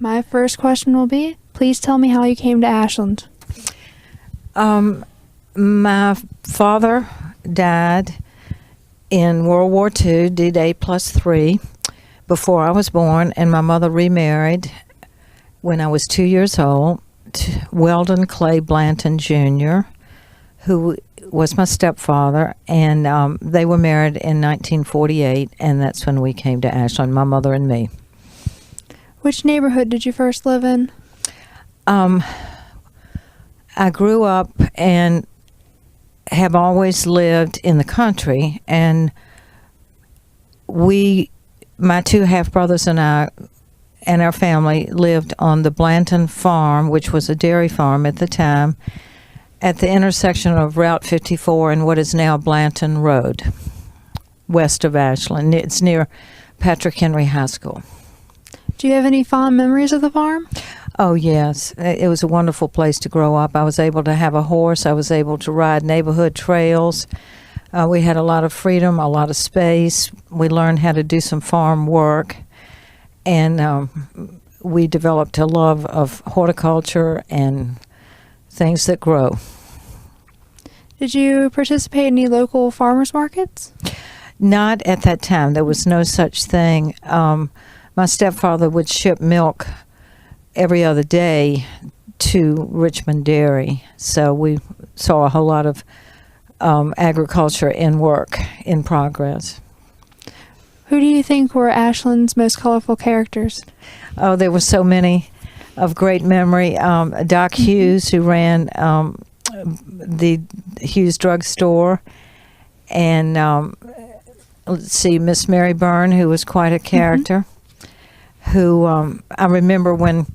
My first question will be, please tell me how you came to Ashland. My father died in World War II, D-Day +3, before I was born, and my mother remarried when I was 2 years old to Weldon Clay Blanton Jr., who was my stepfather, and they were married in 1948, and that's when we came to Ashland, my mother and me. Which neighborhood did you first live in? I grew up and have always lived in the country, and my two half-brothers and I and our family lived on the Blanton Farm, which was a dairy farm at the time, at the intersection of Route 54 and what is now Blanton Road, west of Ashland. It's near Patrick Henry High School. Do you have any fond memories of the farm? Oh, yes. It was a wonderful place to grow up. I was able to have a horse. I was able to ride neighborhood trails. We had a lot of freedom, a lot of space. We learned how to do some farm work. And we developed a love of horticulture and things that grow. Did you participate in any local farmers markets? Not at that time. There was no such thing. My stepfather would ship milk every other day to Richmond Dairy, so we saw a whole lot of agriculture in work in progress. Who do you think were Ashland's most colorful characters? Oh, there were so many of great memory. Doc Hughes, who ran the Hughes Drug Store, and let's see, Miss Mary Byrne, who was quite a character. Who I remember when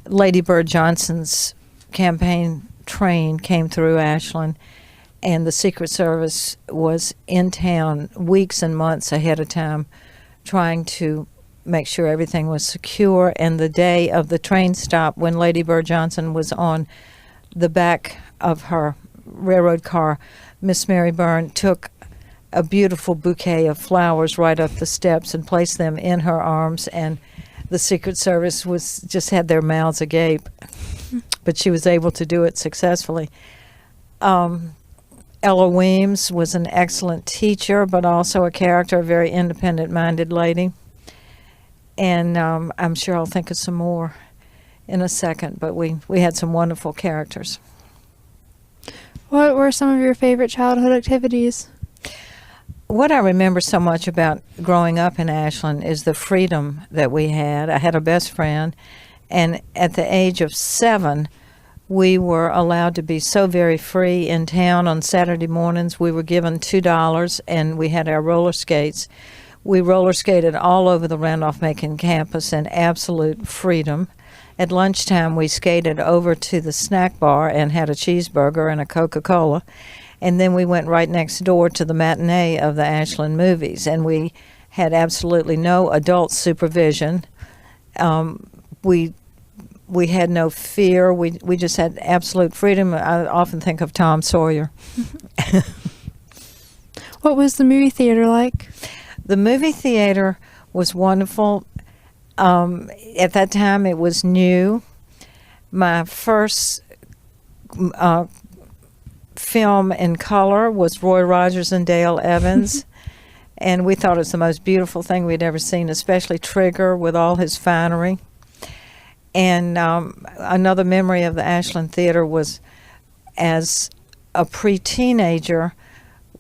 Lady Bird Johnson's campaign train came through Ashland, and the Secret Service was in town weeks and months ahead of time trying to make sure everything was secure. And the day of the train stop, when Lady Bird Johnson was on the back of her railroad car, Miss Mary Byrne took a beautiful bouquet of flowers right up the steps and placed them in her arms, and the Secret Service just had their mouths agape, but she was able to do it successfully. Ella Weems was an excellent teacher, but also a character, a very independent-minded lady. And I'm sure I'll think of some more in a second, but we had some wonderful characters. What were some of your favorite childhood activities? What I remember so much about growing up in Ashland is the freedom that we had. I had a best friend, and at the age of 7, we were allowed to be so very free in town. On Saturday mornings, we were given $2, and we had our roller skates. We roller skated all over the Randolph-Macon campus in absolute freedom. At lunchtime, we skated over to the snack bar and had a cheeseburger and a Coca-Cola. And then we went right next door to the matinee of the Ashland movies, and we had absolutely no adult supervision. We had no fear. We just had absolute freedom. I often think of Tom Sawyer. What was the movie theater like? The movie theater was wonderful. At that time, it was new. My first film in color was Roy Rogers and Dale Evans, and we thought it was the most beautiful thing we'd ever seen, especially Trigger with all his finery. And another memory of the Ashland Theater was, as a pre-teenager,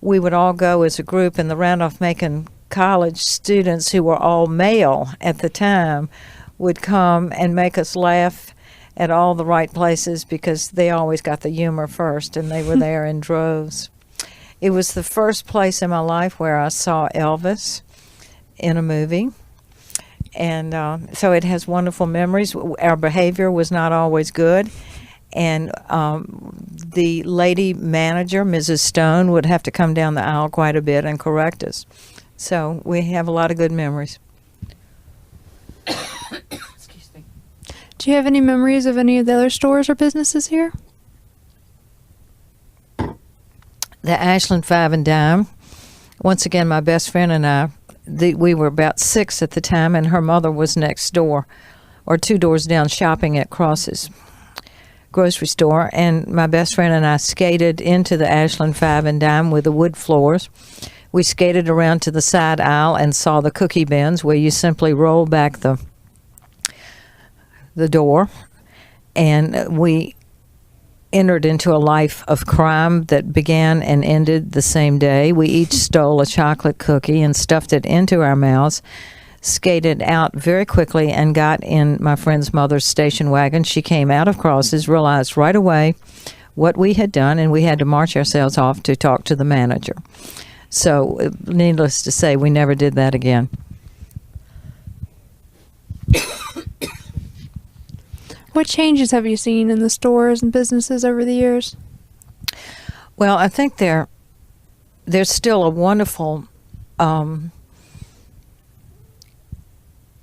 we would all go as a group, and the Randolph-Macon College students, who were all male at the time, would come and make us laugh at all the right places because they always got the humor first, and they were there in droves. It was the first place in my life where I saw Elvis in a movie, and so it has wonderful memories. Our behavior was not always good, and the lady manager, Mrs. Stone, would have to come down the aisle quite a bit and correct us. So we have a lot of good memories. Do you have any memories of any of the other stores or businesses here? The Ashland Five and Dime. Once again, my best friend and I, we were about 6 at the time, and her mother was next door. or 2 doors down shopping at Cross's grocery store, and my best friend and I skated into the Ashland 5 and Dime with the wood floors. We skated around to the side aisle and saw the cookie bins where you simply roll back the door, and we entered into a life of crime that began and ended the same day. We each stole a chocolate cookie and stuffed it into our mouths, skated out very quickly, and got in my friend's mother's station wagon. She came out of Cross's, realized right away what we had done, and we had to march ourselves off to talk to the manager. So, needless to say, we never did that again. What changes have you seen in the stores and businesses over the years? Well, I think there's still a wonderful, how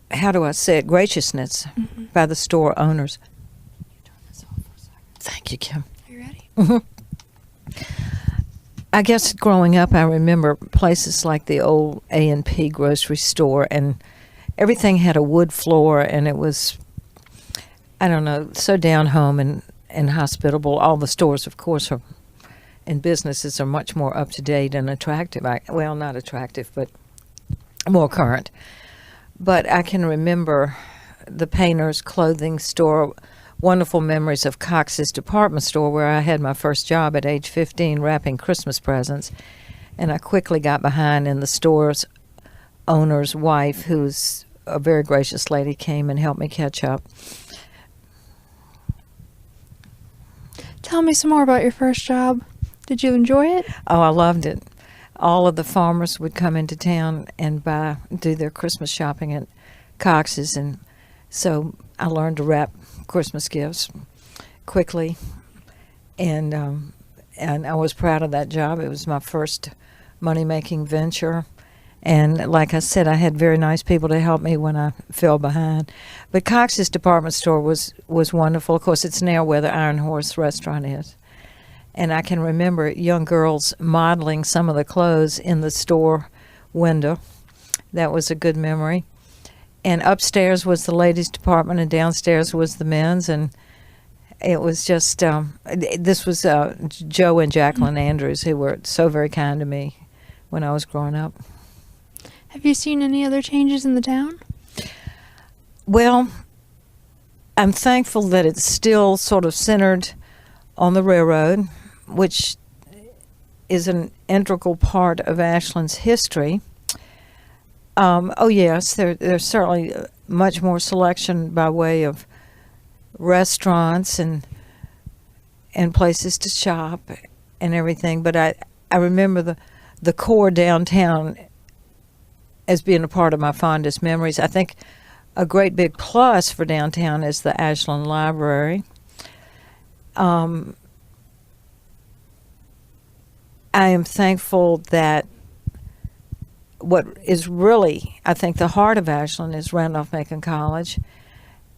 do I say it, graciousness by the store owners. Thank you, Kim. Are you ready? I guess growing up, I remember places like the old A&P grocery store, and everything had a wood floor, and it was, I don't know, so down home and hospitable. All the stores, of course, and businesses are much more up to date and attractive. Well, not attractive, but more current. But I can remember the Painter's clothing store, wonderful memories of Cox's department store, where I had my first job at age 15 wrapping Christmas presents. And I quickly got behind, and the store's owner's wife, who's a very gracious lady, came and helped me catch up. Tell me some more about your first job. Did you enjoy it? Oh, I loved it. All of the farmers would come into town and do their Christmas shopping at Cox's, and so I learned to wrap Christmas gifts quickly, and I was proud of that job. It was my first money-making venture, and like I said, I had very nice people to help me when I fell behind. But Cox's department store was wonderful. Of course, it's now where the Iron Horse restaurant is. And I can remember young girls modeling some of the clothes in the store window. That was a good memory. And upstairs was the ladies' department, and downstairs was the men's. And it was just, this was Joe and Jacqueline Andrews, who were so very kind to me when I was growing up. Have you seen any other changes in the town? Well, I'm thankful that it's still sort of centered on the railroad, which is an integral part of Ashland's history. Oh yes, there's certainly much more selection by way of restaurants and places to shop and everything. But I remember the core downtown as being a part of my fondest memories. I think a great big plus for downtown is the Ashland Library. I am thankful that what is really, I think, the heart of Ashland is Randolph-Macon College,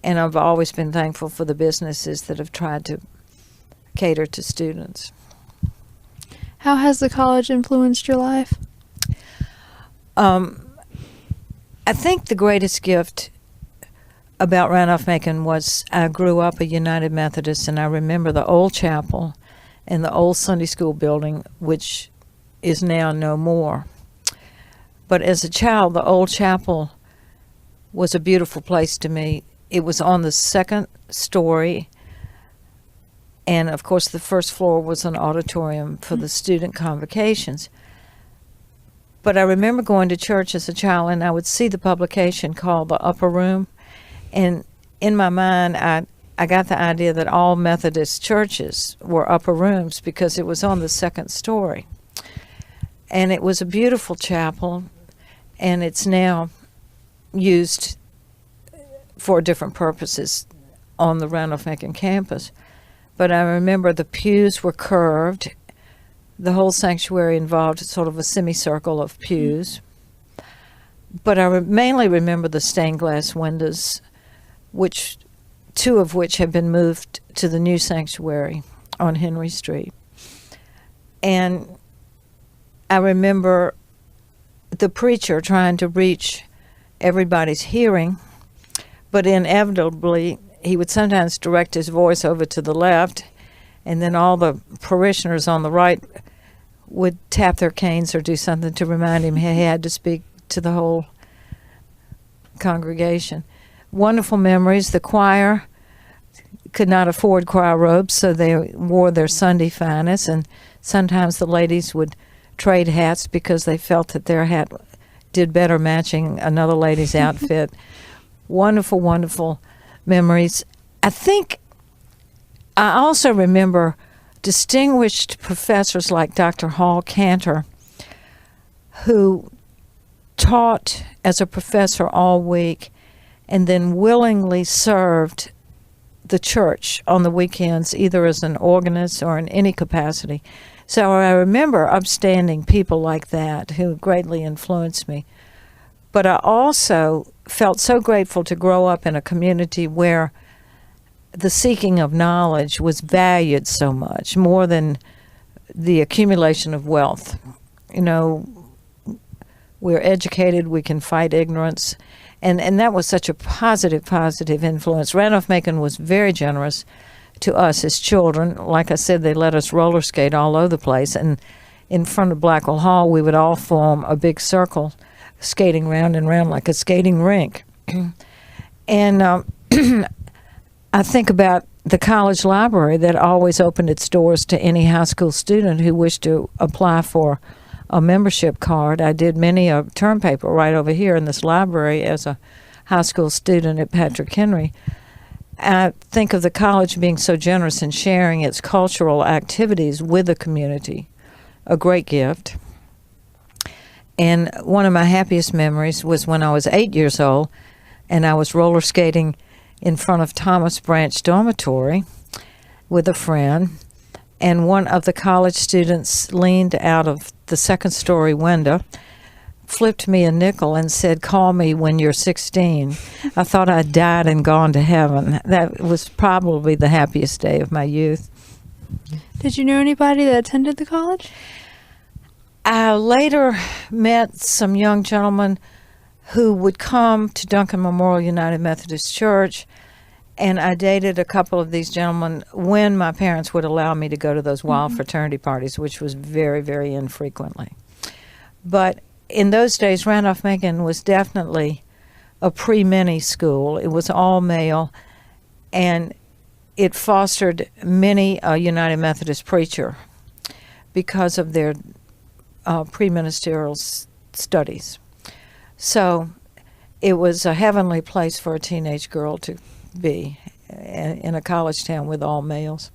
and I've always been thankful for the businesses that have tried to cater to students. How has the college influenced your life? I think the greatest gift about Randolph-Macon was I grew up a United Methodist, and I remember the old chapel and the old Sunday school building, which is now no more. But as a child, the old chapel was a beautiful place to me. It was on the second story, and of course the first floor was an auditorium for the student convocations. But I remember going to church as a child, and I would see the publication called The Upper Room, and in my mind I got the idea that all Methodist churches were upper rooms because it was on the second story. And it was a beautiful chapel, and it's now used for different purposes on the Randolph-Macon campus. But I remember the pews were curved. The whole sanctuary involved sort of a semicircle of pews. But I mainly remember the stained glass windows, which two of which have been moved to the new sanctuary on Henry Street. And I remember the preacher trying to reach everybody's hearing, but inevitably he would sometimes direct his voice over to the left, and then all the parishioners on the right would tap their canes or do something to remind him he had to speak to the whole congregation. Wonderful memories. The choir could not afford choir robes, so they wore their Sunday finest, and sometimes the ladies would trade hats because they felt that their hat did better matching another lady's outfit. Wonderful, wonderful memories. I think I also remember distinguished professors like Dr. Hall Cantor, who taught as a professor all week and then willingly served the church on the weekends, either as an organist or in any capacity. So I remember upstanding people like that who greatly influenced me. But I also felt so grateful to grow up in a community where the seeking of knowledge was valued so much, more than the accumulation of wealth. You know, we're educated, we can fight ignorance, and that was such a positive influence. Randolph-Macon was very generous to us as children. Like I said, they let us roller skate all over the place, and in front of Blackwell Hall, we would all form a big circle, skating round and round like a skating rink. And I think about the college library that always opened its doors to any high school student who wished to apply for a membership card. I did many a term paper right over here in this library as a high school student at Patrick Henry. I think of the college being so generous in sharing its cultural activities with the community, a great gift. And one of my happiest memories was when I was 8 years old and I was roller skating in front of Thomas Branch Dormitory with a friend, and one of the college students leaned out of the second-story window, flipped me a nickel, and said, "Call me when you're 16." I thought I'd died and gone to heaven. That was probably the happiest day of my youth. Did you know anybody that attended the college? I later met some young gentlemen who would come to Duncan Memorial United Methodist Church, and I dated a couple of these gentlemen when my parents would allow me to go to those wild fraternity parties, which was very, very infrequently. But in those days, Randolph-Macon was definitely a pre-mini school. It was all male, and it fostered many a United Methodist preacher because of their pre-ministerial studies. So it was a heavenly place for a teenage girl to be in a college town with all males.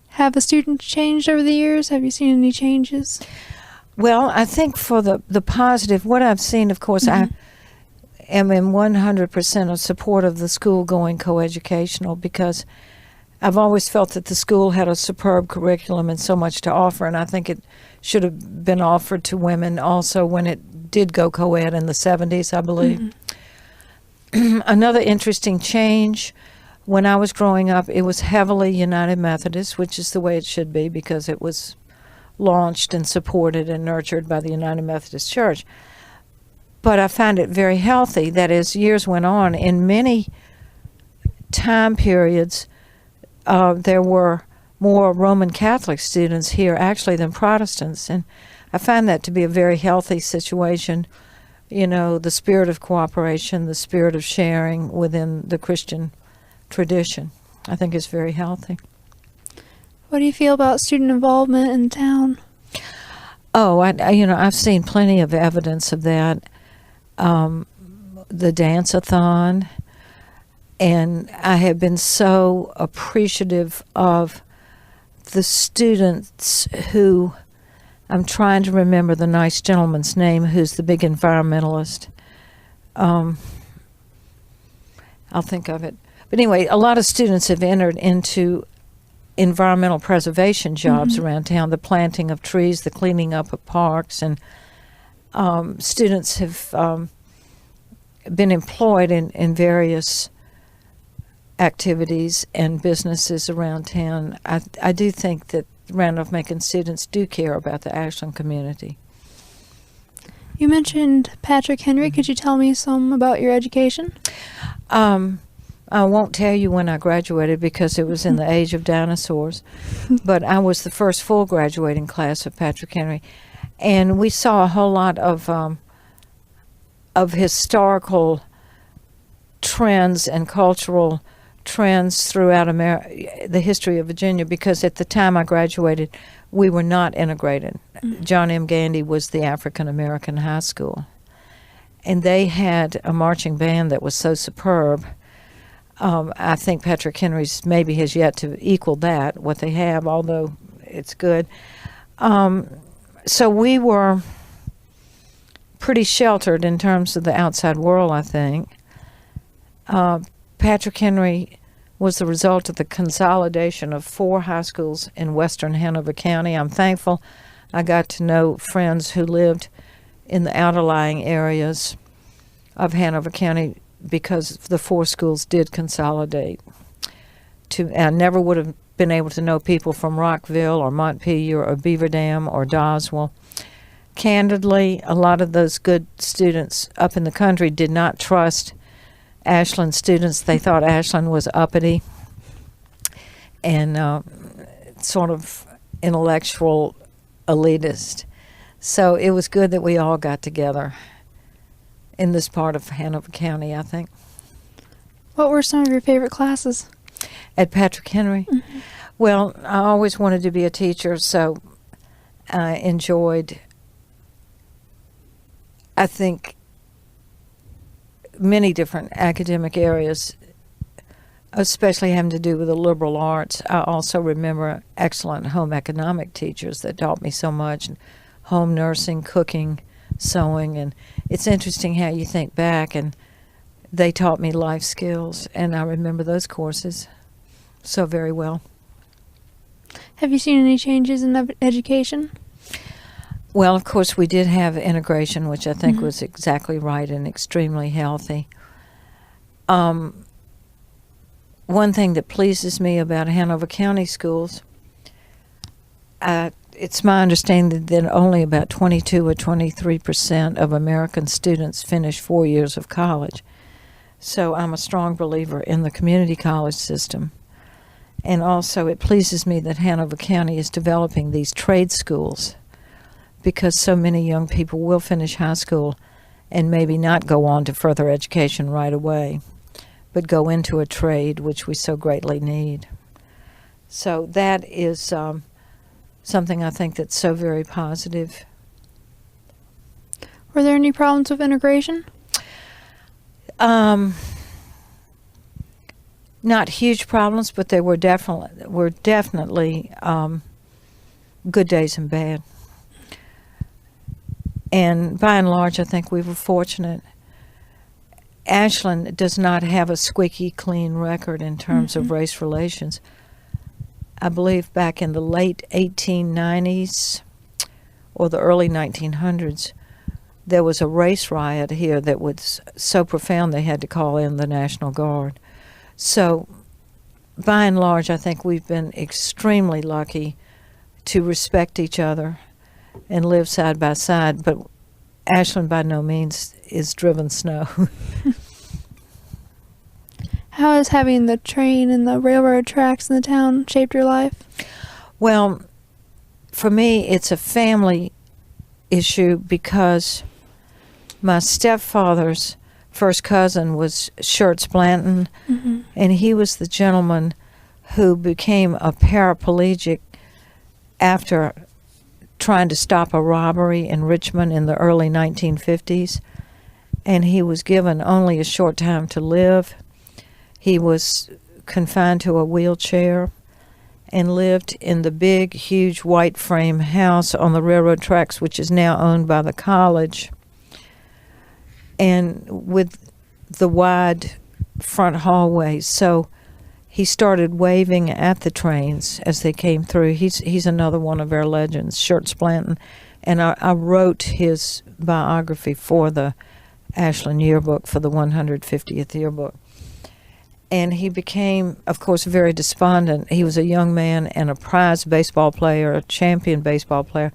Have the students changed over the years? Have you seen any changes? Well, I think for the positive, what I've seen, of course, I am in 100% of support of the school going coeducational, because I've always felt that the school had a superb curriculum and so much to offer, and I think it should have been offered to women also when it did go co-ed in the 70s, I believe. Another interesting change, when I was growing up, it was heavily United Methodist, which is the way it should be because it was launched and supported and nurtured by the United Methodist Church. But I found it very healthy that as years went on, in many time periods, there were more Roman Catholic students here actually than Protestants, and I find that to be a very healthy situation. You know, the spirit of cooperation, the spirit of sharing within the Christian tradition, I think is very healthy. What do you feel about student involvement in town? Oh, I've seen plenty of evidence of that. The dance-a-thon, and I have been so appreciative of the students who, I'm trying to remember the nice gentleman's name who's the big environmentalist. I'll think of it. But anyway, a lot of students have entered into environmental preservation jobs around town, the planting of trees, the cleaning up of parks, and students have been employed in various activities and businesses around town. I do think that Randolph-Macon students do care about the Ashland community. You mentioned Patrick Henry. Could you tell me some about your education? I won't tell you when I graduated because it was in the age of dinosaurs, but I was the first full graduating class of Patrick Henry, and we saw a whole lot of historical trends and cultural trends throughout the history of Virginia, because at the time I graduated, we were not integrated. John M. Gandy was the African American high school, and they had a marching band that was so superb. I think Patrick Henry's maybe has yet to equal that, what they have, although it's good. So we were pretty sheltered in terms of the outside world, I think. Patrick Henry was the result of the consolidation of 4 high schools in western Hanover County. I'm thankful I got to know friends who lived in the outlying areas of Hanover County because the 4 schools did consolidate. I never would have been able to know people from Rockville or Montpelier or Beaver Dam or Doswell. Candidly, a lot of those good students up in the country did not trust Ashland students. They thought Ashland was uppity and sort of intellectual elitist. So it was good that we all got together in this part of Hanover County, I think. What were some of your favorite classes? At Patrick Henry? Mm-hmm. Well, I always wanted to be a teacher, so I enjoyed, I think, many different academic areas, especially having to do with the liberal arts. I also remember excellent home economic teachers that taught me so much, home nursing, cooking, sewing, and it's interesting how you think back, and they taught me life skills, and I remember those courses so very well. Have you seen any changes in education? Well, of course, we did have integration, which I think was exactly right and extremely healthy. One thing that pleases me about Hanover County schools, it's my understanding that only about 22 or 23% of American students finish 4 years of college. So I'm a strong believer in the community college system. And also it pleases me that Hanover County is developing these trade schools, because so many young people will finish high school and maybe not go on to further education right away, but go into a trade, which we so greatly need. So that is something I think that's so very positive. Were there any problems with integration? Not huge problems, but there were definitely good days and bad. And by and large, I think we were fortunate. Ashland does not have a squeaky clean record in terms of race relations. I believe back in the late 1890s or the early 1900s, there was a race riot here that was so profound they had to call in the National Guard. So by and large, I think we've been extremely lucky to respect each other and live side by side, but Ashland by no means is driven snow. How has having the train and the railroad tracks in the town shaped your life? Well, for me, it's a family issue because my stepfather's first cousin was Schertz Blanton, and he was the gentleman who became a paraplegic after trying to stop a robbery in Richmond in the early 1950s, and he was given only a short time to live. He was confined to a wheelchair and lived in the big, huge white frame house on the railroad tracks, which is now owned by the college, and with the wide front hallways. So he started waving at the trains as they came through. He's another one of our legends, Schertz Blanton, and I wrote his biography for the Ashland yearbook, for the 150th yearbook. And he became, of course, very despondent. He was a young man and a prize baseball player, a champion baseball player,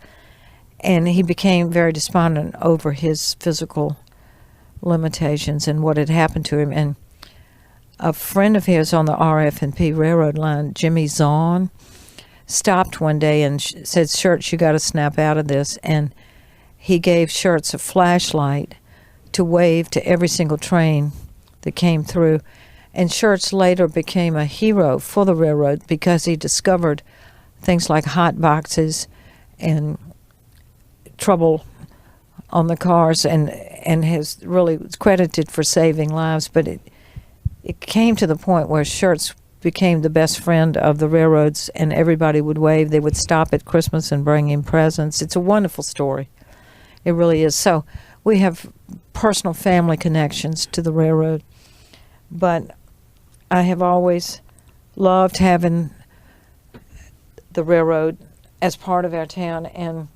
And he became very despondent over his physical limitations and what had happened to him. And a friend of his on the RF&P railroad line, Jimmy Zahn, stopped one day and said, "Shirts, you got to snap out of this." And he gave Shirts a flashlight to wave to every single train that came through. And Shirts later became a hero for the railroad because he discovered things like hot boxes and trouble on the cars, and has really was credited for saving lives. But it came to the point where Shirts became the best friend of the railroads, and everybody would wave. They would stop at Christmas and bring him presents. It's a wonderful story. It really is. So we have personal family connections to the railroad. But I have always loved having the railroad as part of our town. And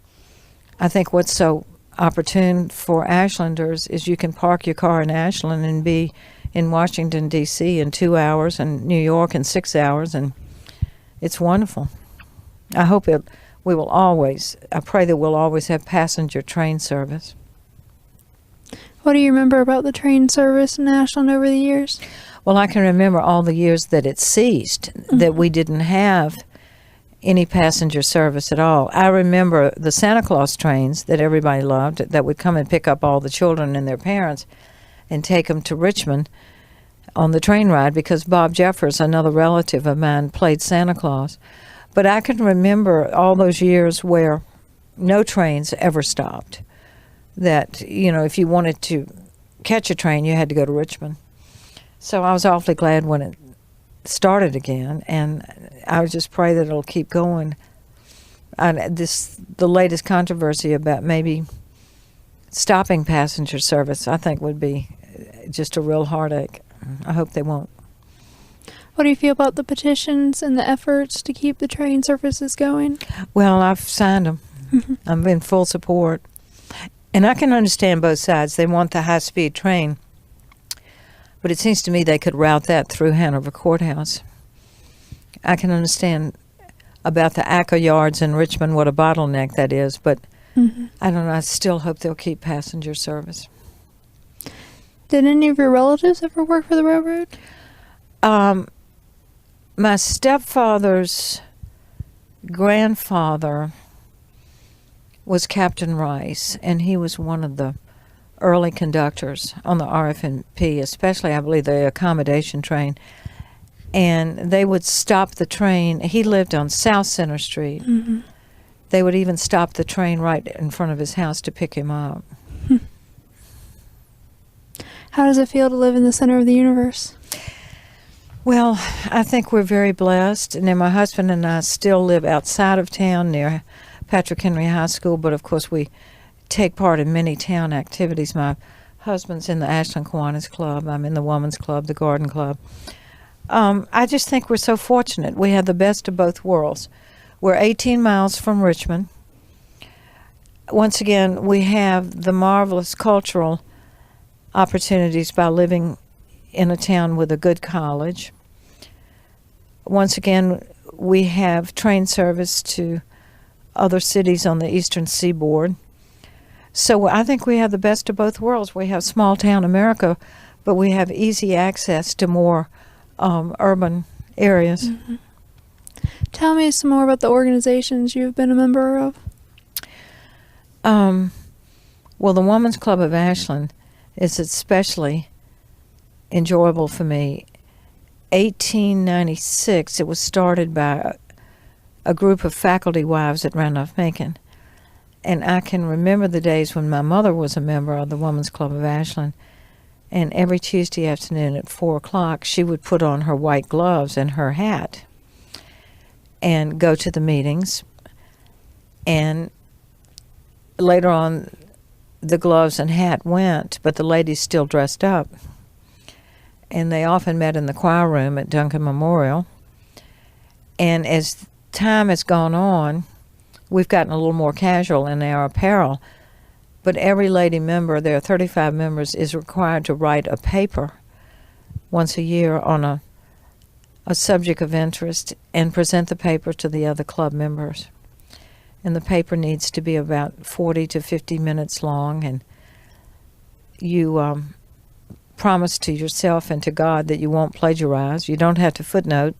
I think what's so opportune for Ashlanders is you can park your car in Ashland and be in Washington, D.C. in 2 hours, and New York in 6 hours, and it's wonderful. I hope I pray that we'll always have passenger train service. What do you remember about the train service in Ashland over the years? Well, I can remember all the years that it ceased, that we didn't have any passenger service at all. I remember the Santa Claus trains that everybody loved, that would come and pick up all the children and their parents and take them to Richmond on the train ride, because Bob Jeffers, another relative of mine, played Santa Claus. But I can remember all those years where no trains ever stopped. That, if you wanted to catch a train, you had to go to Richmond. So I was awfully glad when it started again, and I would just pray that it'll keep going. The latest controversy about maybe stopping passenger service, I think, would be just a real heartache. I hope they won't. What do you feel about the petitions and the efforts to keep the train services going? Well, I've signed them. I'm in full support. And I can understand both sides. They want the high-speed train, but it seems to me they could route that through Hanover Courthouse. I can understand about the ACA yards in Richmond, what a bottleneck that is, but I don't know. I still hope they'll keep passenger service. Did any of your relatives ever work for the railroad? My stepfather's grandfather was Captain Rice, and he was one of the early conductors on the RF&P, especially, I believe, the accommodation train. And they would stop the train. He lived on South Center Street. They would even stop the train right in front of his house to pick him up. How does it feel to live in the center of the universe? Well, I think we're very blessed. And then my husband and I still live outside of town near Patrick Henry High School, but of course we take part in many town activities. My husband's in the Ashland Kiwanis Club. I'm in the Women's Club, the Garden Club. I just think we're so fortunate. We have the best of both worlds. We're 18 miles from Richmond. Once again, we have the marvelous cultural opportunities by living in a town with a good college. Once again, we have train service to other cities on the eastern seaboard. So I think we have the best of both worlds. We have small town America, but we have easy access to more urban areas. Tell me some more about the organizations you've been a member of. Well, the Women's Club of Ashland is especially enjoyable for me. 1896, it was started by a group of faculty wives at Randolph-Macon. And I can remember the days when my mother was a member of the Women's Club of Ashland, and every Tuesday afternoon at 4 o'clock, she would put on her white gloves and her hat and go to the meetings. And later on, the gloves and hat went, but the ladies still dressed up. And they often met in the choir room at Duncan Memorial. And as time has gone on, we've gotten a little more casual in our apparel. But every lady member, there are 35 members, is required to write a paper once a year on a subject of interest and present the paper to the other club members. and the paper needs to be about 40 to 50 minutes long, and you promise to yourself and to God that you won't plagiarize. You don't have to footnote.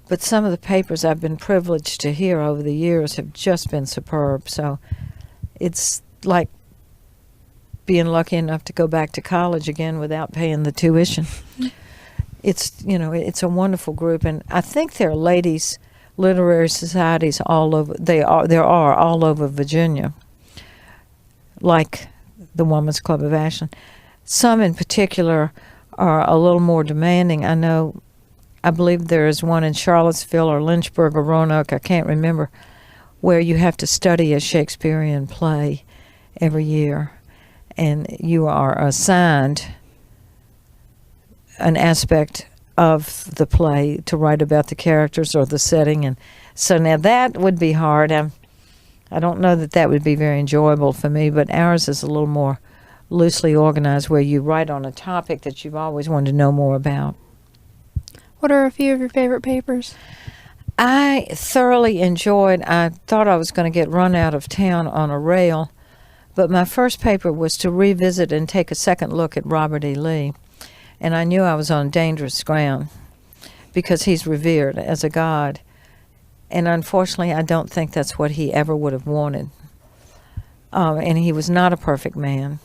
But some of the papers I've been privileged to hear over the years have just been superb. So it's like being lucky enough to go back to college again without paying the tuition. It's a wonderful group, and I think there are ladies' literary societies all over. There are all over Virginia, like the Women's Club of Ashland. Some in particular are a little more demanding. I believe there is one in Charlottesville or Lynchburg or Roanoke, I can't remember, where you have to study a Shakespearean play every year, and you are assigned an aspect of the play to write about the characters or the setting. And so now that would be hard. I don't know that would be very enjoyable for me, but ours is a little more loosely organized, where you write on a topic that you've always wanted to know more about. What are a few of your favorite papers? I thoroughly enjoyed, I thought I was going to get run out of town on a rail, but my first paper was to revisit and take a second look at Robert E. Lee. And I knew I was on dangerous ground because he's revered as a god. And unfortunately, I don't think that's what he ever would have wanted. And he was not a perfect man.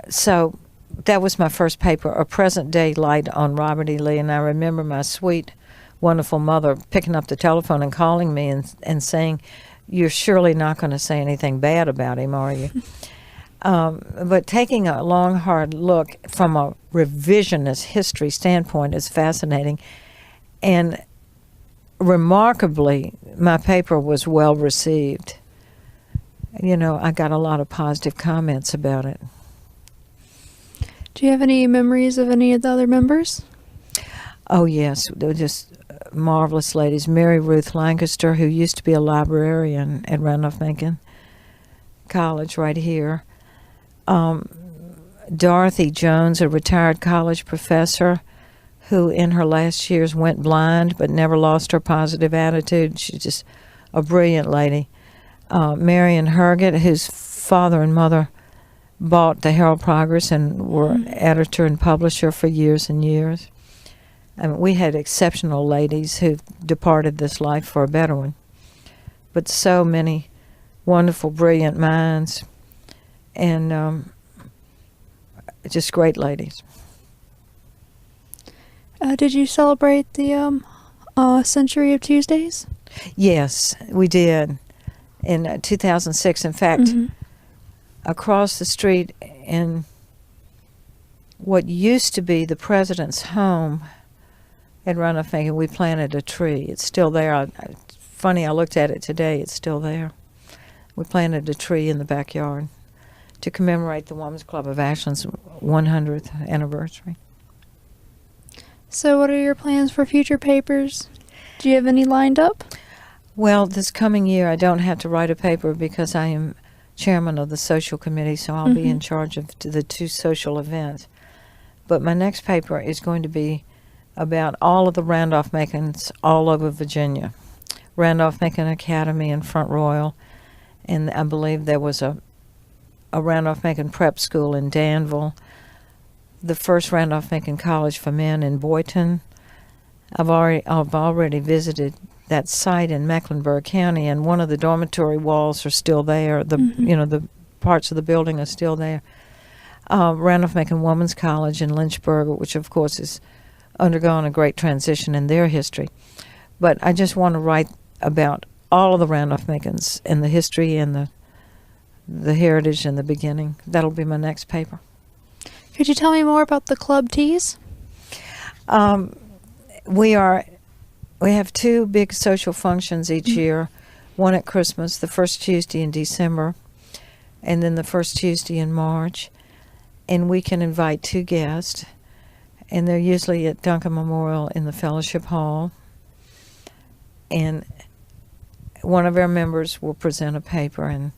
So that was my first paper, a present-day light on Robert E. Lee. And I remember my sweet, wonderful mother picking up the telephone and calling me and saying, "You're surely not going to say anything bad about him, are you?" But taking a long, hard look from a revisionist history standpoint is fascinating. And remarkably, my paper was well received. I got a lot of positive comments about it. Do you have any memories of any of the other members? Oh, yes. They were just marvelous ladies. Mary Ruth Lancaster, who used to be a librarian at Randolph-Macon College right here. Dorothy Jones, a retired college professor who in her last years went blind but never lost her positive attitude. She's just a brilliant lady. Marion Herget, whose father and mother bought the Herald Progress and were editor and publisher for years and years. We had exceptional ladies who departed this life for a better one. But so many wonderful, brilliant minds, and just great ladies. Did you celebrate the Century of Tuesdays? Yes, we did. In 2006, in fact, across the street in what used to be the president's home at Randolph-Macon, we planted a tree. It's still there. Funny, I looked at it today. It's still there. We planted a tree in the backyard to commemorate the Women's Club of Ashland's 100th anniversary. So what are your plans for future papers? Do you have any lined up? Well, this coming year I don't have to write a paper because I am chairman of the social committee, so I'll be in charge of the two social events. But my next paper is going to be about all of the Randolph-Macons all over Virginia. Randolph-Macon Academy in Front Royal, and I believe there was a Randolph-Macon prep school in Danville, the first Randolph-Macon College for Men in Boynton. I've already visited that site in Mecklenburg County, and one of the dormitory walls are still there. The parts of the building are still there. Randolph-Macon Women's College in Lynchburg, which of course has undergone a great transition in their history. But I just want to write about all of the Randolph-Macons and the history and the heritage and the beginning. That'll be my next paper. Could you tell me more about the club teas? We have two big social functions each year, one at Christmas, the first Tuesday in December, and then the first Tuesday in March. And we can invite two guests, and they're usually at Duncan Memorial in the Fellowship Hall. And one of our members will present a paper, and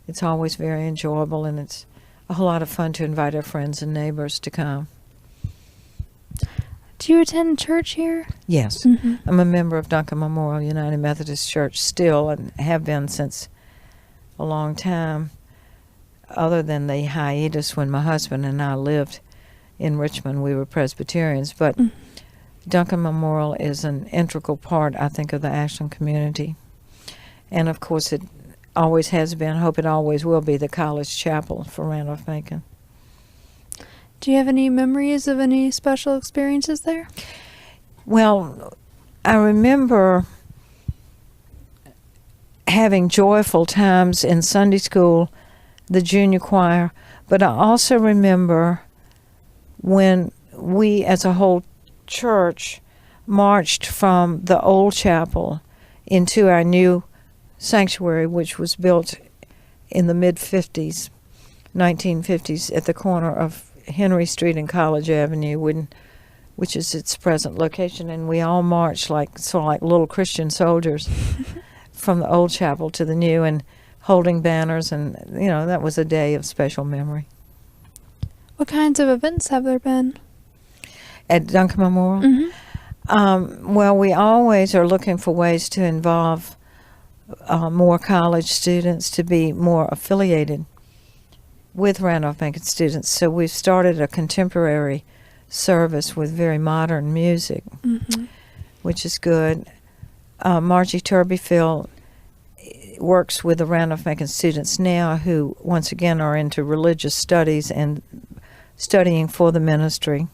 it's always very enjoyable, and it's a whole lot of fun to invite our friends and neighbors to come. Do you attend church here? Yes. Mm-hmm. I'm a member of Duncan Memorial United Methodist Church still, and have been since a long time, other than the hiatus when my husband and I lived in Richmond. We were Presbyterians, but Duncan Memorial is an integral part, I think, of the Ashland community. And, of course, it always has been, I hope it always will be, the college chapel for Randolph-Macon. Do you have any memories of any special experiences there? Well, I remember having joyful times in Sunday school, the junior choir, but I also remember when we as a whole church marched from the old chapel into our new sanctuary, which was built in the mid-50s, 1950s, at the corner of Henry Street and College Avenue, which is its present location, and we all marched like little Christian soldiers from the old chapel to the new, and holding banners, and that was a day of special memory. What kinds of events have there been At Duncan Memorial? Mm-hmm. Well, we always are looking for ways to involve more college students to be more affiliated with Randolph-Macon students. So we've started a contemporary service with very modern music, which is good. Margie Turbyfield works with the Randolph-Macon students now who, once again, are into religious studies and studying for the ministry.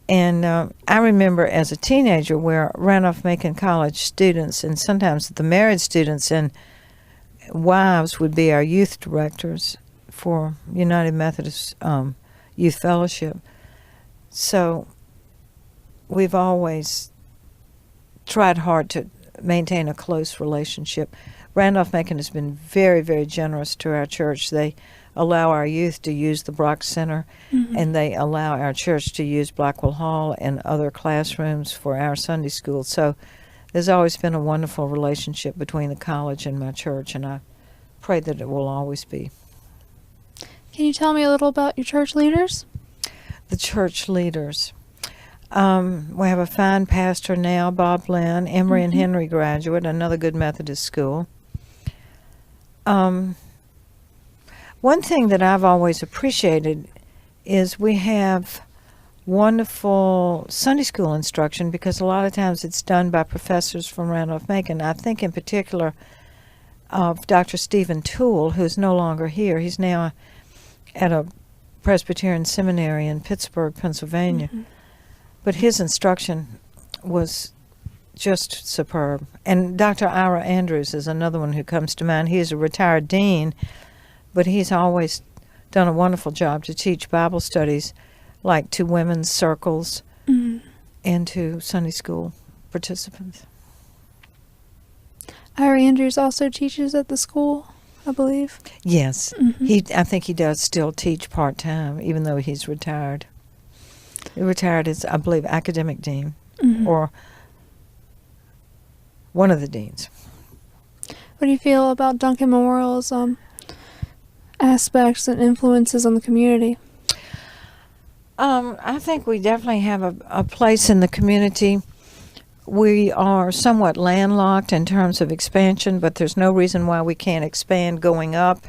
And I remember as a teenager where Randolph-Macon College students, and sometimes the married students and wives, would be our youth directors for United Methodist Youth Fellowship. So we've always tried hard to maintain a close relationship. Randolph-Macon has been very, very generous to our church. They allow our youth to use the Brock Center, and they allow our church to use Blackwell Hall and other classrooms for our Sunday school. So there's always been a wonderful relationship between the college and my church, and I pray that it will always be. Can you tell me a little about your church leaders? The church leaders. We have a fine pastor now, Bob Lynn, Emory and Henry graduate, another good Methodist school. One thing that I've always appreciated is we have wonderful Sunday school instruction, because a lot of times it's done by professors from Randolph-Macon. I think in particular of Dr. Stephen Toole, who's no longer here. He's now at a Presbyterian seminary in Pittsburgh, Pennsylvania. But his instruction was just superb. And Dr. Ira Andrews is another one who comes to mind. He is a retired dean, but he's always done a wonderful job to teach Bible studies, like to women's circles and to Sunday school participants. Ira Andrews also teaches at the school, I believe. Yes. I think he does still teach part-time, even though he's retired. He retired as, I believe, academic dean or one of the deans. What do you feel about Duncan Memorial's aspects and influences on the community? I think we definitely have a place in the community. We are somewhat landlocked in terms of expansion, but there's no reason why we can't expand going up.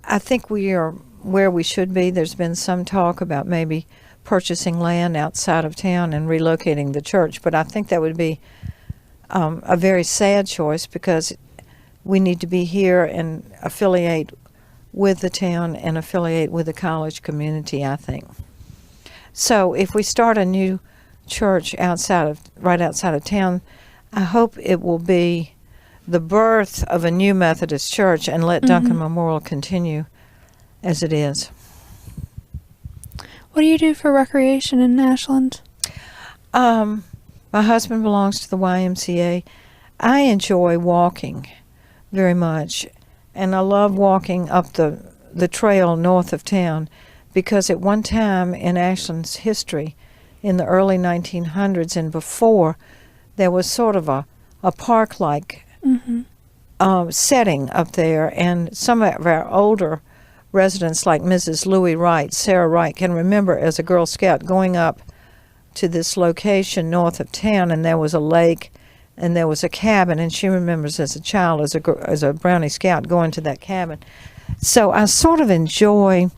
I think we are where we should be. There's been some talk about maybe purchasing land outside of town and relocating the church, but I think that would be a very sad choice, because we need to be here and affiliate with the town and affiliate with the college community, I think. So if we start a new church right outside of town, I hope it will be the birth of a new Methodist church, and let Duncan Memorial continue as it is. What do you do for recreation in Ashland? My husband belongs to the YMCA. I enjoy walking very much, and I love walking up the trail north of town, because at one time in Ashland's history, in the early 1900s and before, there was sort of a park-like setting up there, and some of our older residents, like Mrs. Louis Wright, Sarah Wright, can remember as a Girl Scout going up to this location north of town, and there was a lake, and there was a cabin, and she remembers as a child, as a Brownie Scout, going to that cabin. So I sort of enjoy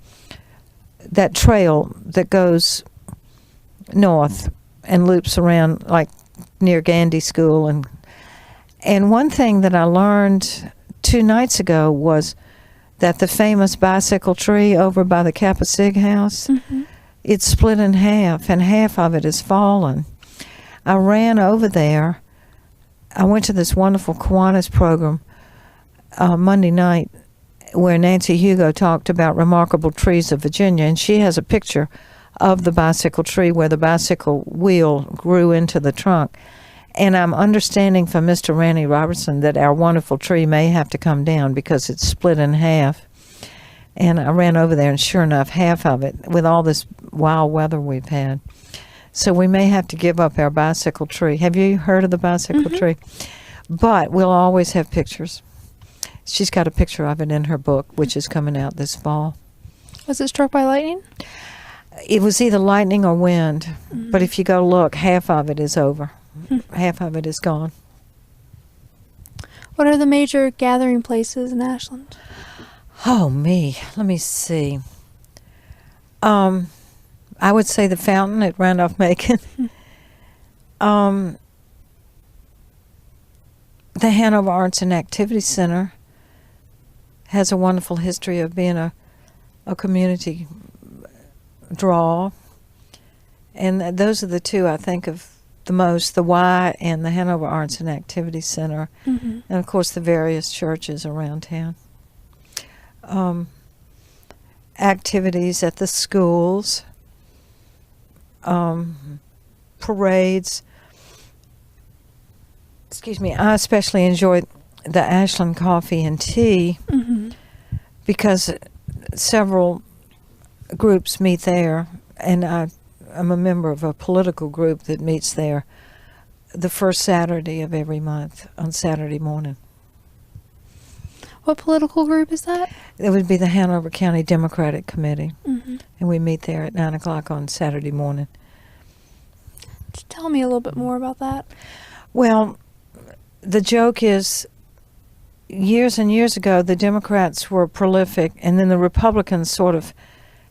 that trail that goes north and loops around, like near Gandy School. And one thing that I learned 2 nights ago was that the famous bicycle tree over by the Kappa Sig house, it's split in half, and half of it has fallen. I ran over there. I went to this wonderful Kiwanis program Monday night where Nancy Hugo talked about remarkable trees of Virginia, and she has a picture of the bicycle tree where the bicycle wheel grew into the trunk. And I'm understanding from Mr. Randy Robertson that our wonderful tree may have to come down because it's split in half. And I ran over there, and sure enough, half of it, with all this wild weather we've had. So we may have to give up our bicycle tree. Have you heard of the bicycle tree? But we'll always have pictures. She's got a picture of it in her book, which is coming out this fall. Was it struck by lightning? It was either lightning or wind. But if you go look, half of it is over. Half of it is gone. What are the major gathering places in Ashland? Oh, me. Let me see. I would say the fountain at Randolph-Macon. The Hanover Arts and Activity Center has a wonderful history of being a community draw. And those are the two I think of the most, the Y and the Hanover Arts and Activity Center. And, of course, the various churches around town. Activities at the schools, parades. Excuse me, I especially enjoyed the Ashland Coffee and Tea because several groups meet there, and I'm a member of a political group that meets there the first Saturday of every month on Saturday morning. What political group is that? It would be the Hanover County Democratic Committee, and we meet there at 9 o'clock on Saturday morning. Tell me a little bit more about that. Well, the joke is, years and years ago, the Democrats were prolific, and then the Republicans sort of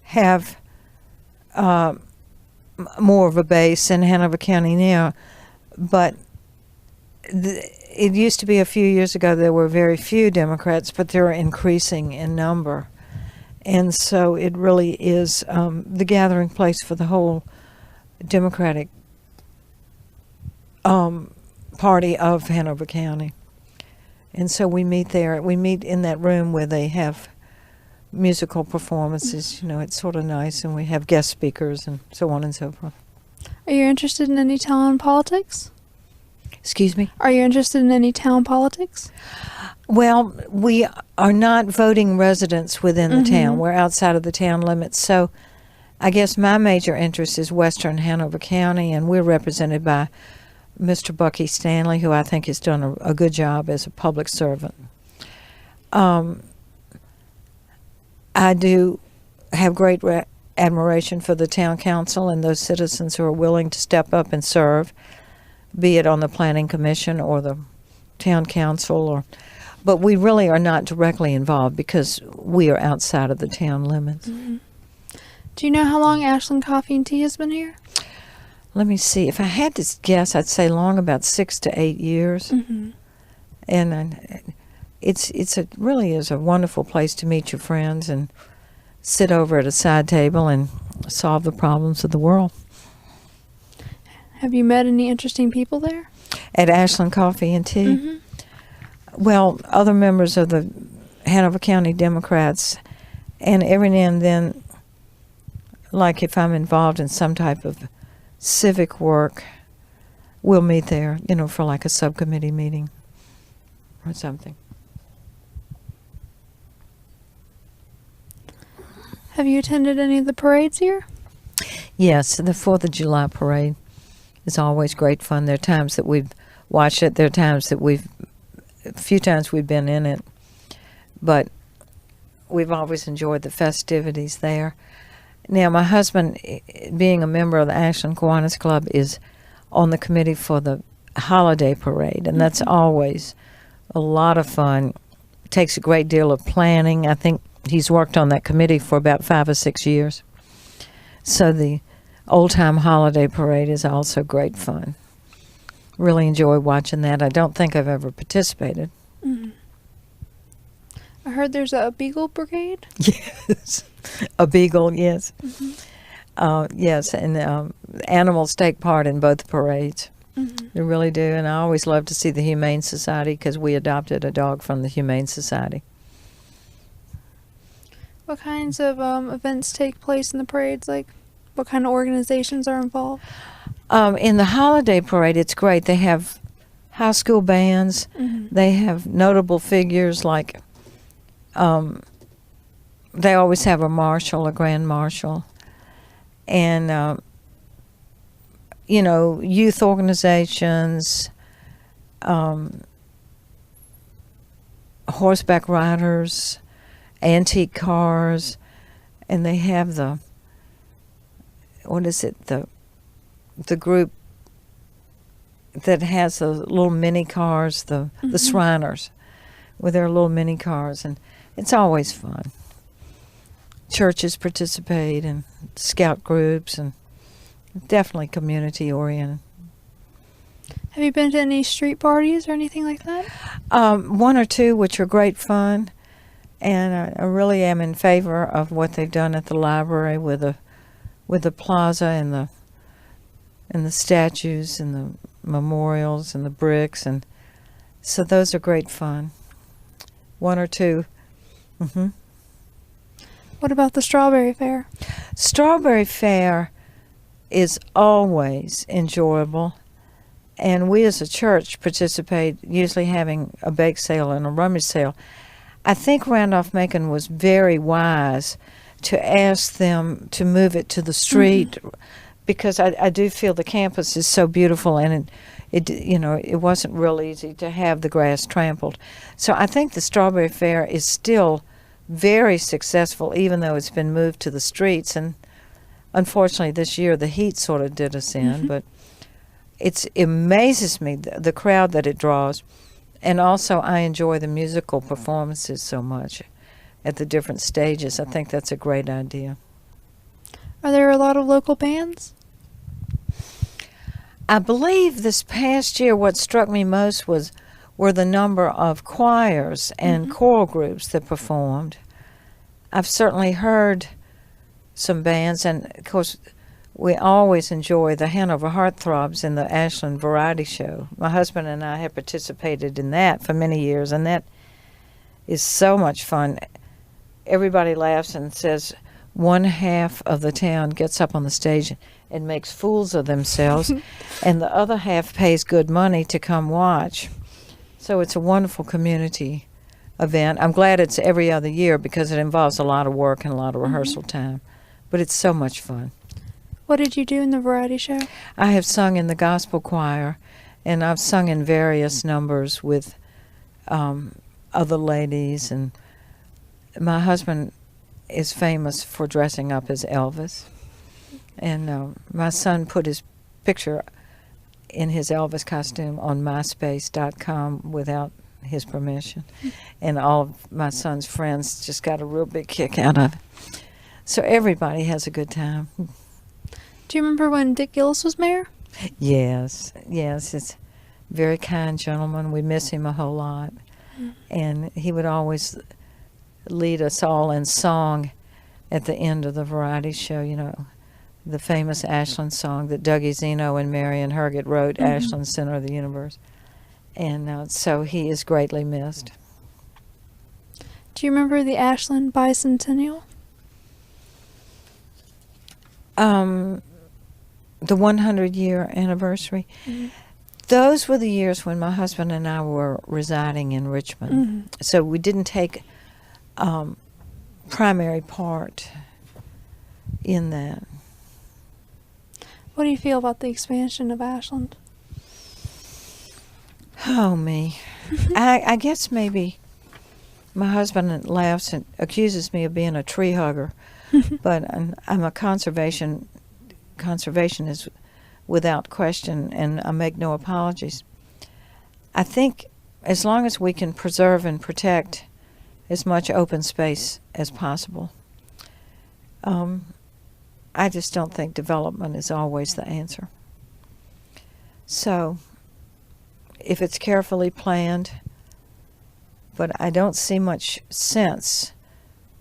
have more of a base in Hanover County now. But it used to be a few years ago there were very few Democrats, but they're increasing in number. And so it really is the gathering place for the whole Democratic party of Hanover County. And so we meet there. We meet in that room where they have musical performances. You know, it's sort of nice, and we have guest speakers and so on and so forth. Are you interested in any town politics? Excuse me? Are you interested in any town politics? Well, we are not voting residents within the town. We're outside of the town limits. So I guess my major interest is Western Hanover County, and we're represented by Mr. Bucky Stanley, who I think has done a good job as a public servant. I do have great admiration for the town council and those citizens who are willing to step up and serve, be it on the planning commission or the town council, but we really are not directly involved because we are outside of the town limits. Do you know how long Ashland Coffee and Tea has been here? Let me see. If I had to guess, I'd say long, about 6 to 8 years. And it's really is a wonderful place to meet your friends and sit over at a side table and solve the problems of the world. Have you met any interesting people there? At Ashland Coffee and Tea? Well, other members of the Hanover County Democrats, and every now and then, like if I'm involved in some type of civic work, we'll meet there, you know, for like a subcommittee meeting or something. Have you attended any of the parades here? Yes, the 4th of July parade is always great fun. There are times that we've watched it. There are times that a few times we've been in it. But we've always enjoyed the festivities there. Now, my husband, being a member of the Ashland Kiwanis Club, is on the committee for the holiday parade, and that's always a lot of fun. It takes a great deal of planning. I think he's worked on that committee for about 5 or 6 years. So the Old Time Holiday Parade is also great fun. Really enjoy watching that. I don't think I've ever participated. Mm-hmm. I heard there's a Beagle Brigade. Yes, a beagle, yes. Mm-hmm. Yes, and animals take part in both parades. Mm-hmm. They really do, and I always love to see the Humane Society because we adopted a dog from the Humane Society. What kinds of events take place in the parades? Like, what kind of organizations are involved? In the holiday parade, it's great. They have high school bands. Mm-hmm. They have notable figures like they always have a marshal, a grand marshal, and youth organizations, horseback riders, antique cars, and they have the group that has the little mini cars, the Shriners, with their little mini cars, and it's always fun. Churches participate and scout groups, and definitely community oriented. Have you been to any street parties or anything like that? One or two, which are great fun, and I really am in favor of what they've done at the library with the plaza and the statues and the memorials and the bricks, and so those are great fun. One or two. Mm-hmm. What about the Strawberry Fair? Strawberry Fair is always enjoyable, and we as a church participate, usually having a bake sale and a rummage sale. I think Randolph-Macon was very wise to ask them to move it to the street, because I do feel the campus is so beautiful, and it wasn't real easy to have the grass trampled. So I think the Strawberry Fair is still very successful, even though it's been moved to the streets. And unfortunately, this year the heat sort of did us in, but it amazes me the crowd that it draws. And also, I enjoy the musical performances so much at the different stages. I think that's a great idea. Are there a lot of local bands? I believe this past year what struck me most were the number of choirs and choral groups that performed. I've certainly heard some bands, and of course we always enjoy the Hanover Heartthrobs in the Ashland Variety Show. My husband and I have participated in that for many years, and that is so much fun. Everybody laughs and says one half of the town gets up on the stage and makes fools of themselves, and the other half pays good money to come watch. So it's a wonderful community event. I'm glad it's every other year because it involves a lot of work and a lot of rehearsal time, but it's so much fun. What did you do in the variety show? I have sung in the gospel choir, and I've sung in various numbers with other ladies, and my husband is famous for dressing up as Elvis, and my son put his picture in his Elvis costume on MySpace.com without his permission, and all of my son's friends just got a real big kick out of it. So everybody has a good time. Do you remember when Dick Gillis was mayor? Yes, it's a very kind gentleman. We miss him a whole lot. And he would always lead us all in song at the end of the variety show, the famous Ashland song that Dougie Zeno and Marion Herget wrote, Ashland, Center of the Universe. And so he is greatly missed. Do you remember the Ashland Bicentennial? The 100-year anniversary. Those were the years when my husband and I were residing in Richmond. So we didn't take primary part in that. What do you feel about the expansion of Ashland? Oh, me. I guess maybe my husband laughs and accuses me of being a tree hugger. But I'm a conservation is without question, and I make no apologies. I think as long as we can preserve and protect as much open space as possible, I just don't think development is always the answer. So if it's carefully planned, but I don't see much sense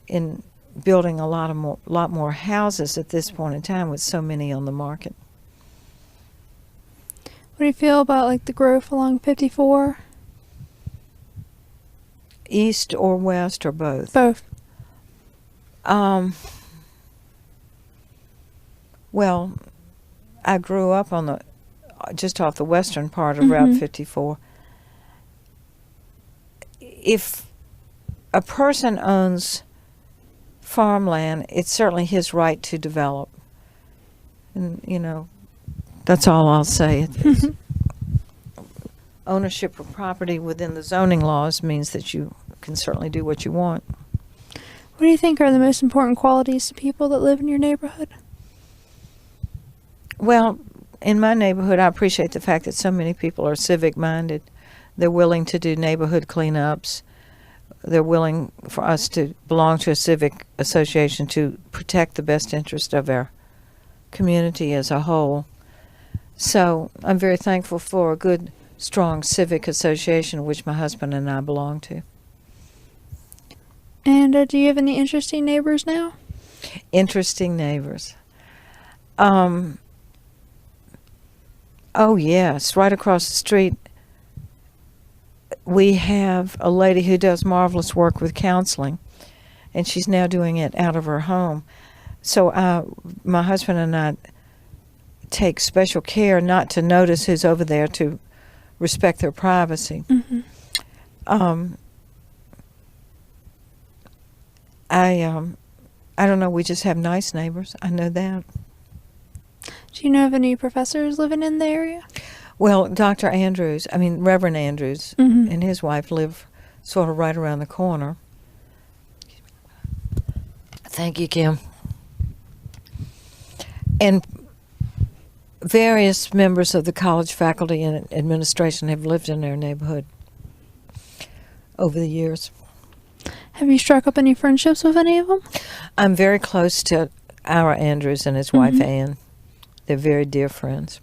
in building a lot more houses at this point in time with so many on the market. What do you feel about like the growth along 54? East or west or both? Both. Well, I grew up on just off the western part of Route 54. If a person owns farmland, it's certainly his right to develop. And, that's all I'll say. Ownership of property within the zoning laws means that you can certainly do what you want. What do you think are the most important qualities to people that live in your neighborhood? Well, in my neighborhood, I appreciate the fact that so many people are civic-minded. They're willing to do neighborhood cleanups. They're willing for us to belong to a civic association to protect the best interest of our community as a whole. So I'm very thankful for a good, strong civic association, which my husband and I belong to. And do you have any interesting neighbors now? Interesting neighbors. Oh, yes. Right across the street, we have a lady who does marvelous work with counseling, and she's now doing it out of her home. So my husband and I take special care not to notice who's over there, to respect their privacy. I don't know, we just have nice neighbors. I know that. Do you know of any professors living in the area? Well, Reverend Andrews and his wife live sort of right around the corner. Thank you, Kim. And various members of the college faculty and administration have lived in their neighborhood over the years. Have you struck up any friendships with any of them? I'm very close to our Andrews and his wife, Ann. They're very dear friends.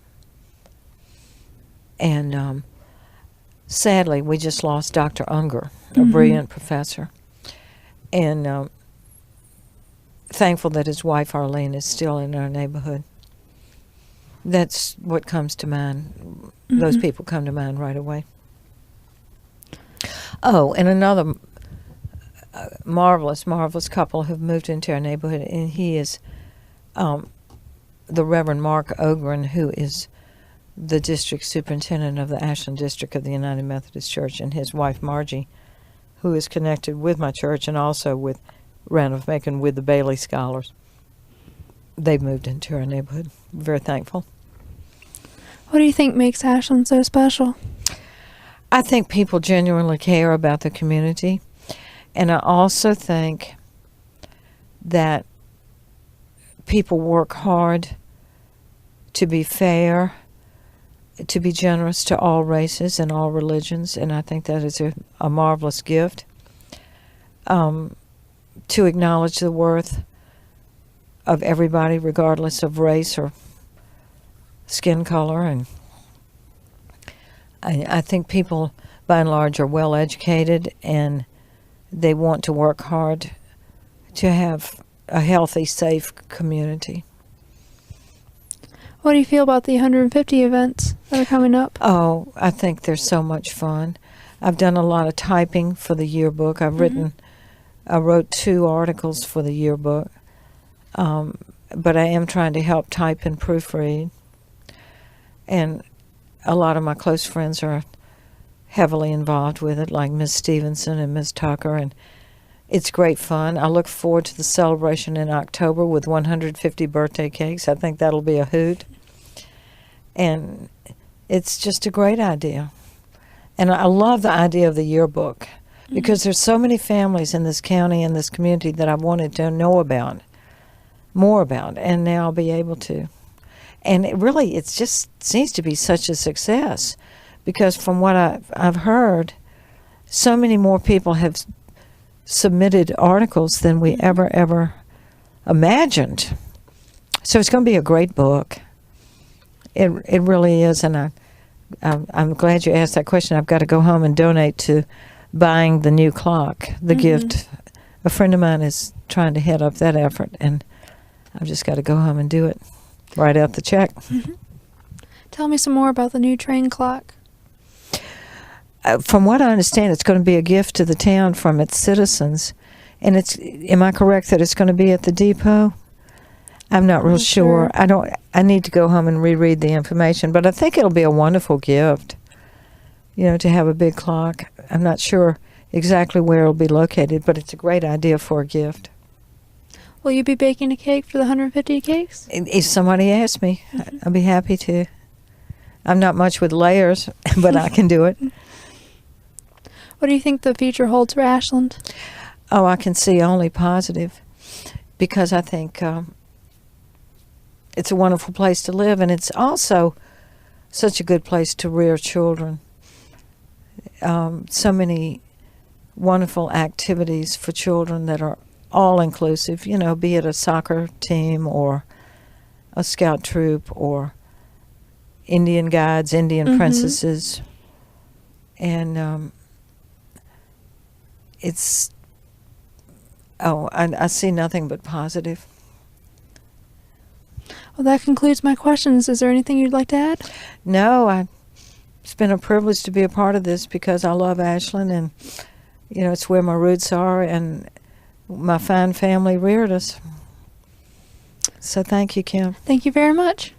And sadly, we just lost Dr. Unger, a brilliant professor. And thankful that his wife, Arlene, is still in our neighborhood. That's what comes to mind. Those people come to mind right away. Oh, and another marvelous couple have moved into our neighborhood, and he is the Reverend Mark Ogren, who is the district superintendent of the Ashland District of the United Methodist Church, and his wife Margie, who is connected with my church and also with Randolph-Macon with the Bailey Scholars. They've moved into our neighborhood. Very thankful. What do you think makes Ashland so special? I think people genuinely care about the community, and I also think that people work hard to be fair, to be generous to all races and all religions, and I think that is a marvelous gift. To acknowledge the worth of everybody, regardless of race or skin color, and I think people, by and large, are well educated, and they want to work hard to have a healthy, safe community. What do you feel about the 150 events that are coming up? Oh, I think they're so much fun. I've done a lot of typing for the yearbook. I wrote 2 articles for the yearbook, but I am trying to help type and proofread. And a lot of my close friends are heavily involved with it, like Miss Stevenson and Miss Tucker, and it's great fun. I look forward to the celebration in October with 150 birthday cakes. I think that'll be a hoot. And it's just a great idea. And I love the idea of the yearbook because there's so many families in this county and this community that I wanted to know about. more about, and now I'll be able to. And it just seems to be such a success, because from what I've heard, so many more people have submitted articles than we ever imagined. So it's going to be a great book. It really is, and I'm glad you asked that question. I've got to go home and donate to buying the new clock, the gift. A friend of mine is trying to head up that effort, and I've just got to go home and do it. Write out the check. Tell me some more about the new train clock. From what I understand, it's going to be a gift to the town from its citizens. And am I correct that it's going to be at the depot? I'm not real sure. I need to go home and reread the information, but I think it'll be a wonderful gift, to have a big clock. I'm not sure exactly where it'll be located, but it's a great idea for a gift. Will you be baking a cake for the 150 cakes? If somebody asks me, I'll be happy to. I'm not much with layers, but I can do it. What do you think the future holds for Ashland? Oh, I can see only positive, because I think it's a wonderful place to live, and it's also such a good place to rear children. So many wonderful activities for children that are all inclusive, be it a soccer team or a scout troop or Indian guides, Indian princesses. And I see nothing but positive. Well, that concludes my questions. Is there anything you'd like to add? No, it's been a privilege to be a part of this, because I love Ashland, and it's where my roots are, and my fine family reared us. So thank you, Kim. Thank you very much.